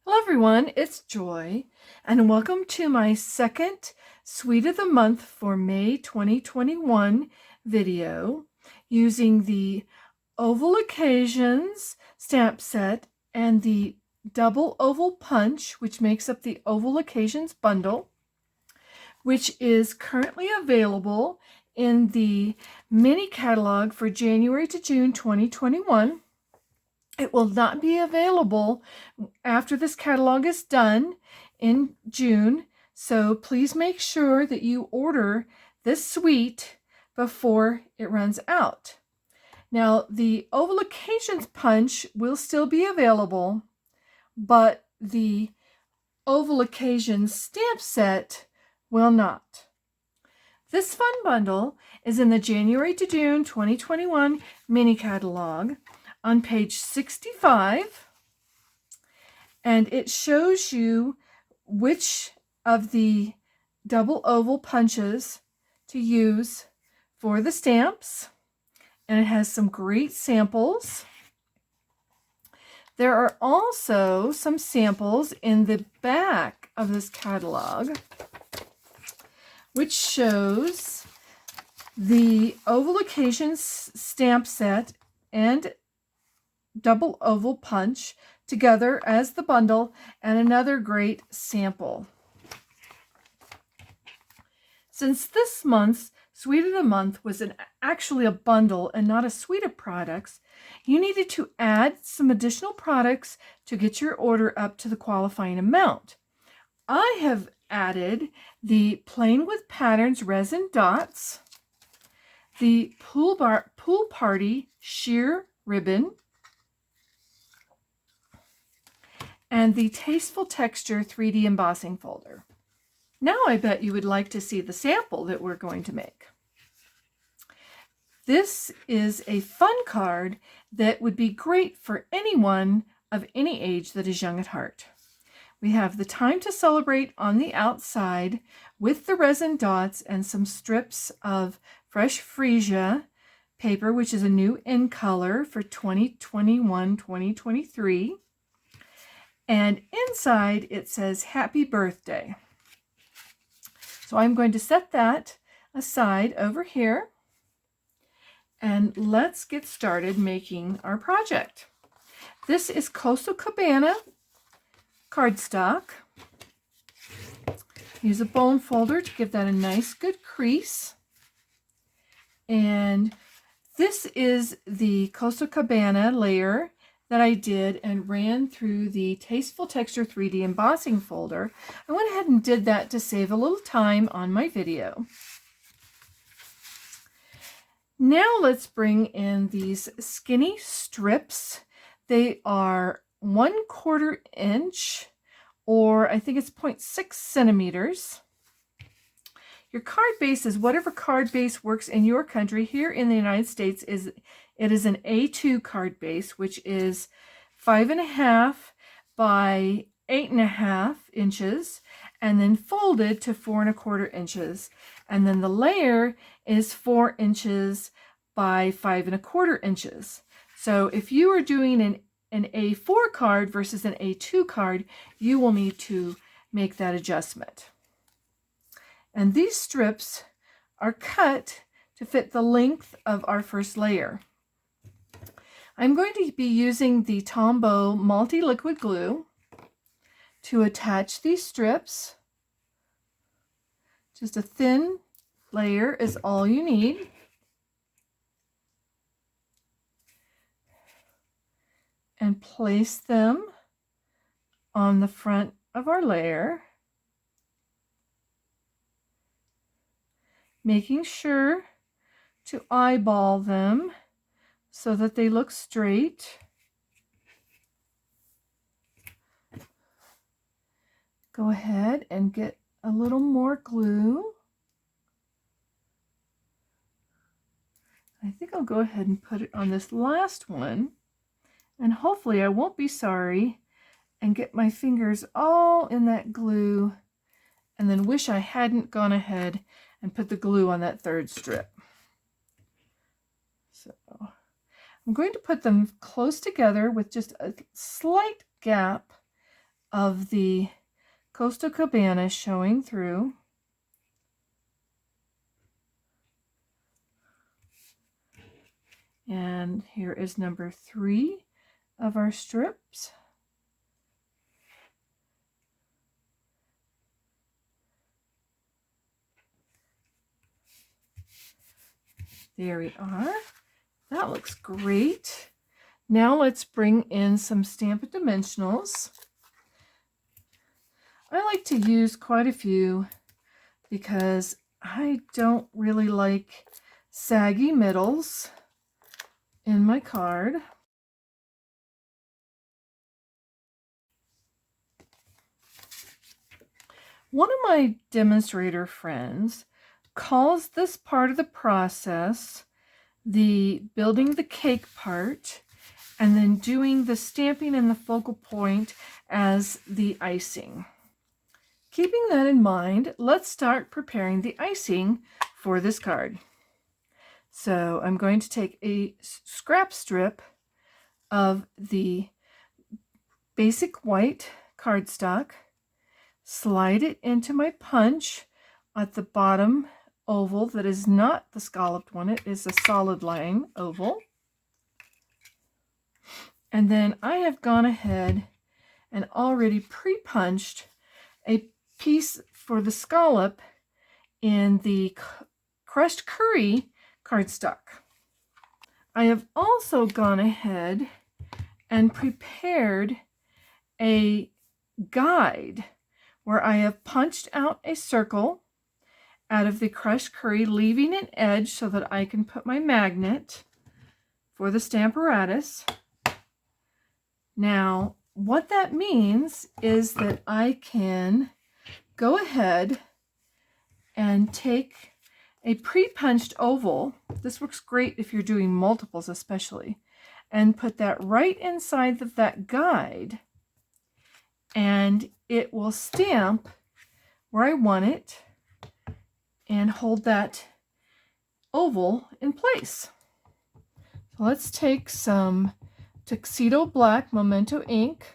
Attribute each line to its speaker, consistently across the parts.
Speaker 1: Hello everyone, it's Joy, and welcome to my second Suite of the Month for May 2021 video using the Oval Occasions stamp set and the Double Oval Punch, which makes up the Oval Occasions bundle, which is currently available in the mini catalog for January to June 2021. It will not be available after this catalog is done in June, so please make sure that you order this suite before it runs out. Now, the Oval Occasions punch will still be available, but the Oval Occasions stamp set will not. This fun bundle is in the January to June 2021 mini catalog on page 65, and it shows you which of the double oval punches to use for the stamps, and it has some great samples. There are also some samples in the back of this catalog, which shows the Oval Occasions stamp set and double oval punch together as the bundle, and another great sample. Since this month's Suite of the Month was actually a bundle and not a suite of products, you needed to add some additional products to get your order up to the qualifying amount. I have added the Plain with Patterns resin dots, the Pool Party sheer ribbon, and the Tasteful Texture 3D embossing folder. Now I bet you would like to see the sample that we're going to make. This is a fun card that would be great for anyone of any age that is young at heart. We have the Time to Celebrate on the outside with the resin dots and some strips of fresh freesia paper, which is a new in color for 2021-2023. And inside it says Happy Birthday. So I'm going to set that aside over here, and let's get started making our project. This is Coastal Cabana cardstock. Use a bone folder to give that a nice good crease. And this is the Coastal Cabana layer that I did and ran through the Tasteful Texture 3D embossing folder. I went ahead and did that to save a little time on my video. Now let's bring in these skinny strips. They are 1/4 inch, or I think it's 0.6 centimeters. Your card base is whatever card base works in your country. Here in the United States, it is an A2 card base, which is 5.5 by 8.5 inches, and then folded to 4.25 inches. And then the layer is 4 inches by 5.25 inches. So if you are doing an A4 card versus an A2 card, you will need to make that adjustment. And these strips are cut to fit the length of our first layer. I'm going to be using the Tombow multi-liquid glue to attach these strips. Just a thin layer is all you need. And place them on the front of our layer, making sure to eyeball them so that they look straight. Go ahead and get a little more glue. I think I'll go ahead and put it on this last one, and hopefully I won't be sorry and get my fingers all in that glue and then wish I hadn't gone ahead and put the glue on that third strip. So I'm going to put them close together with just a slight gap of the Costa Cabana showing through. And here is number 3 of our strips. There we are. That looks great. Now let's bring in some Stampin' Dimensionals. I like to use quite a few because I don't really like saggy middles in my card. One of my demonstrator friends calls this part of the process the building the cake part, and then doing the stamping and the focal point as the icing. Keeping that in mind, let's start preparing the icing for this card. So I'm going to take a scrap strip of the basic white cardstock, slide it into my punch at the bottom oval that is not the scalloped one, it is a solid line oval. And then I have gone ahead and already pre-punched a piece for the scallop in the crushed curry cardstock. I have also gone ahead and prepared a guide where I have punched out a circle out of the crushed curry, leaving an edge so that I can put my magnet for the Stamparatus. Now, what that means is that I can go ahead and take a pre-punched oval. This works great if you're doing multiples especially, and put that right inside of that guide, and it will stamp where I want it and hold that oval in place. So let's take some Tuxedo Black Memento ink,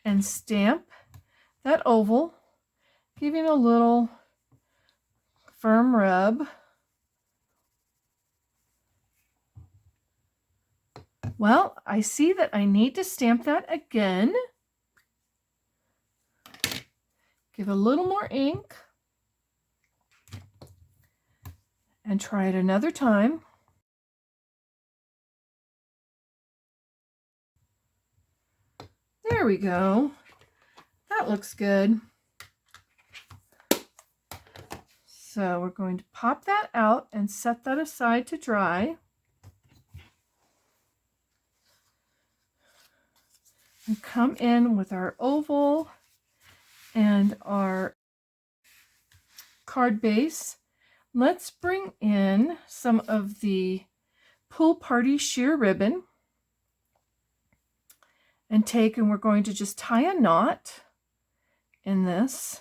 Speaker 1: and stamp that oval, giving a little firm rub. Well, I see that I need to stamp that again. Give a little more ink and try it another time. There we go. That looks good. So we're going to pop that out and set that aside to dry. And come in with our oval and our card base. Let's bring in some of the Pool Party sheer ribbon and we're going to just tie a knot in this,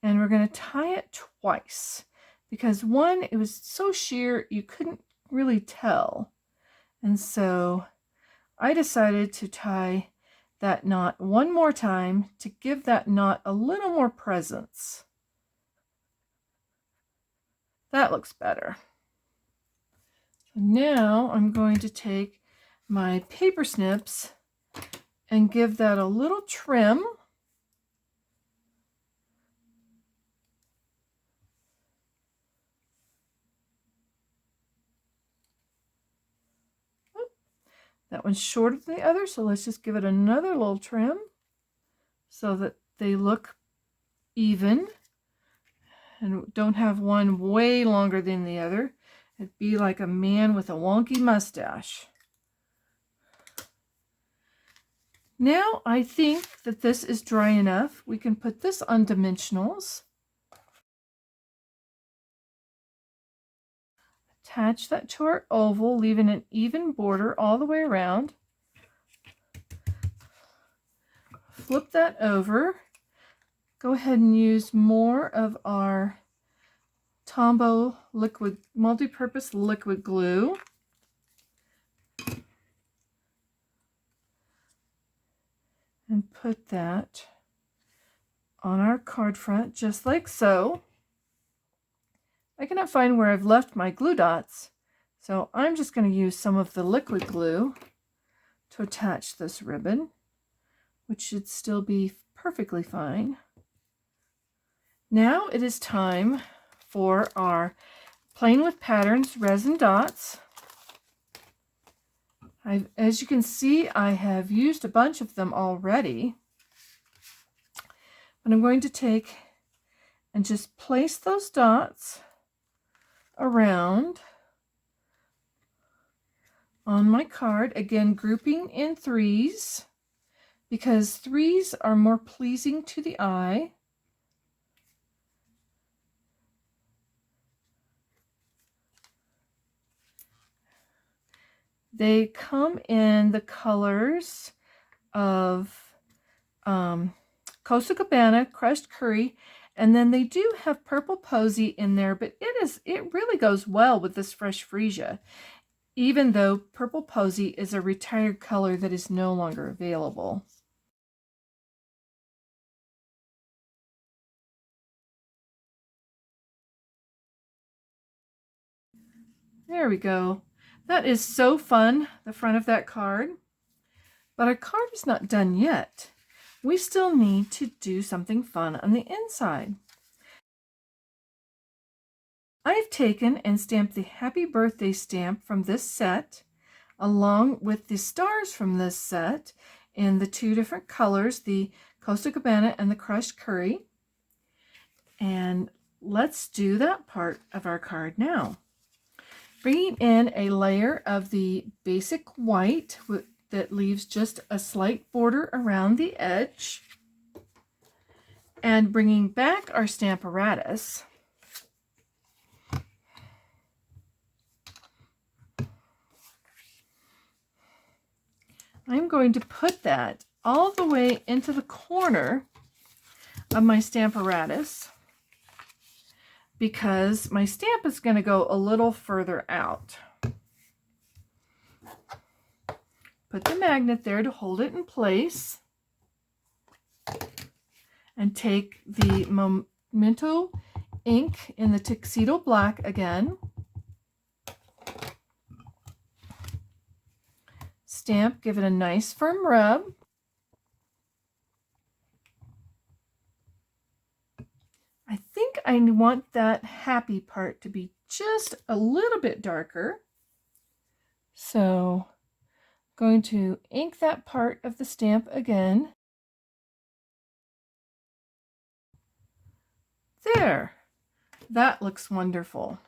Speaker 1: and we're going to tie it twice because one, it was so sheer you couldn't really tell, and so I decided to tie that knot one more time to give that knot a little more presence. That looks better. So now I'm going to take my paper snips and give that a little trim. That one's shorter than the other, so let's just give it another little trim so that they look even and don't have one way longer than the other. It'd be like a man with a wonky mustache. Now I think that this is dry enough. We can put this on dimensionals. Attach that to our oval, leaving an even border all the way around. Flip that over. Go ahead and use more of our Tombow liquid, multi-purpose liquid glue. And put that on our card front just like so. I cannot find where I've left my glue dots, so I'm just going to use some of the liquid glue to attach this ribbon, which should still be perfectly fine. Now it is time for our Playing with Patterns resin dots. As you can see, I have used a bunch of them already. But I'm going to take and just place those dots around on my card. Again, grouping in threes because threes are more pleasing to the eye. They come in the colors of Coastal Cabana, Crushed Curry, and then they do have Purple Posy in there, but it really goes well with this Fresh Freesia, even though Purple Posy is a retired color that is no longer available. There we go. That is so fun, the front of that card. But our card is not done yet. We still need to do something fun on the inside. I have taken and stamped the Happy Birthday stamp from this set, along with the stars from this set in the two different colors, the Coastal Cabana and the Crushed Curry. And let's do that part of our card now. Bringing in a layer of the basic white that leaves just a slight border around the edge, and bringing back our Stamparatus. I'm going to put that all the way into the corner of my Stamparatus because my stamp is going to go a little further out. Put the magnet there to hold it in place, and take the Memento ink in the Tuxedo Black again. Stamp, give it a nice firm rub. I think I want that happy part to be just a little bit darker. So I'm going to ink that part of the stamp again. There, that looks wonderful.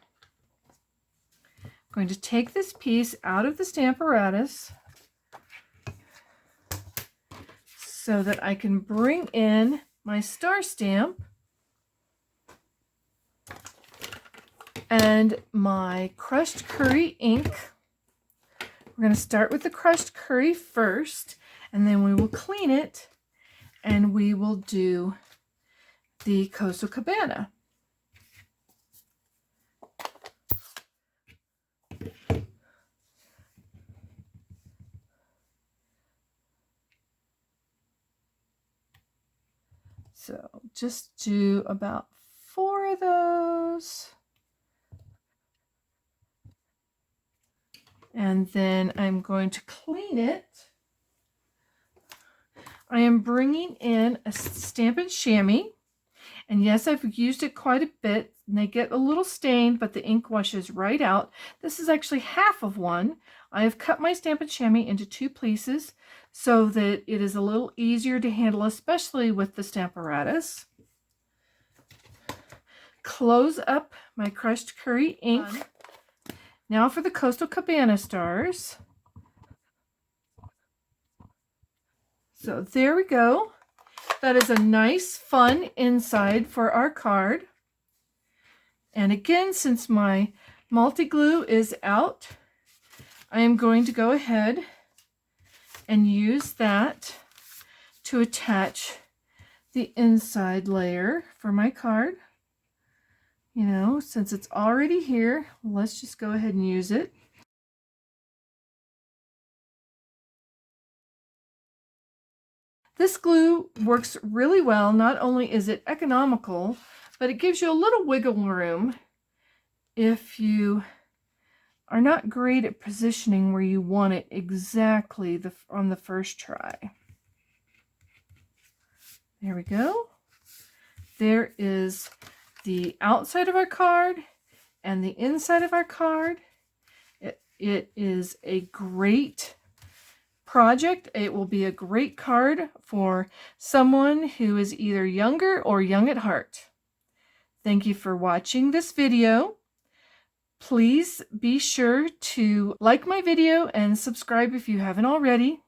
Speaker 1: I'm going to take this piece out of the Stamparatus so that I can bring in my star stamp and my Crushed Curry ink. We're going to start with the Crushed Curry first, and then we will clean it, and we will do the Coastal Cabana. So just do about 4 of those. And then I'm going to clean it. I am bringing in a Stampin' Chamois. And yes, I've used it quite a bit. And they get a little stained, but the ink washes right out. This is actually half of one. I have cut my Stampin' Chamois into 2 pieces so that it is a little easier to handle, especially with the Stamparatus. Close up my Crushed Curry ink. Now for the Coastal Cabana stars. So there we go. That is a nice, fun inside for our card. And again, since my multi-glue is out, I am going to go ahead and use that to attach the inside layer for my card. You know, since it's already here, let's just go ahead and use it. This glue works really well. Not only is it economical, but it gives you a little wiggle room if you are not great at positioning where you want it exactly on the first try. There we go. There is the outside of our card and the inside of our card. It is a great project. It will be a great card for someone who is either younger or young at heart. Thank you for watching this video. Please be sure to like my video and subscribe if you haven't already.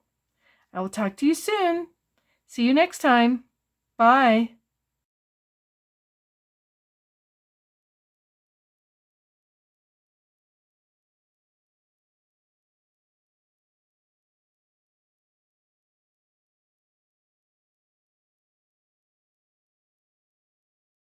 Speaker 1: I will talk to you soon. See you next time. Bye.